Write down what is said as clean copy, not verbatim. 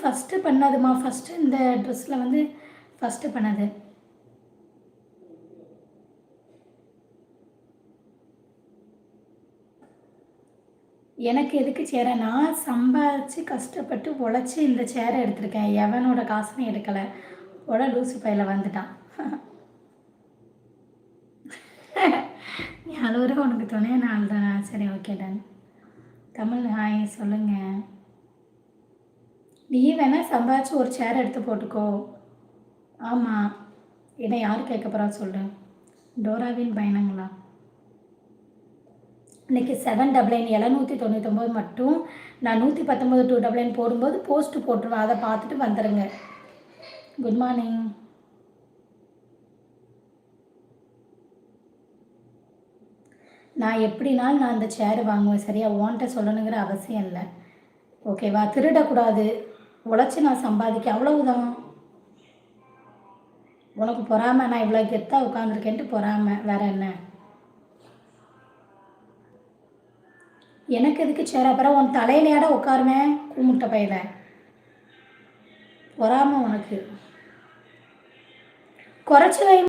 First பண்ணதுமா. First இந்த ட்ரெஸ்ஸில் வந்து ஃபஸ்ட்டு பண்ணது. எனக்கு எதுக்கு சேர? நான் சம்பாதிச்சு கஷ்டப்பட்டு உழைச்சி இந்த சேரை எடுத்திருக்கேன். எவனோட காசுமே எடுக்கலை. உட லூசு பையில வந்துட்டான். நீ அழுவுற உனக்கு துணையா நான் தான். சரி, ஓகே டன். தமிழ் ஹாய் சொல்லுங்கள். நீ வேணா சம்பாதிச்சு ஒரு சேர் எடுத்து போட்டுக்கோ. ஆமாம், என்னை யார் கேட்க போகிறா சொல்லு. டோராவின் பயணங்களா? இன்றைக்கி 799 799 மட்டும். நான் 119 299 போடும்போது போஸ்ட்டு போட்டுருவேன். அதை பார்த்துட்டு வந்துடுங்க. Good morning. நான் எப்படினாலும் நான் அந்த சேரு வாங்குவேன். சரியா? ஓன்ட்ட சொல்லணுங்கிற அவசியம் இல்லை. ஓகேவா? திருடக்கூடாது. உழைச்சி நான் சம்பாதிக்க, அவ்வளவுதான். உனக்கு பொறாமை, நான் இவ்வளோ கெத்தாக உட்காந்துருக்கேன்ட்டு பொறாமை. வேற என்ன? எனக்கு எதுக்கு சேர? அப்புறம் உன் தலையிலையாட உட்காருவேன் கூமுட்டை பையில. பொறாமை உனக்கு. குறைச்சி வை.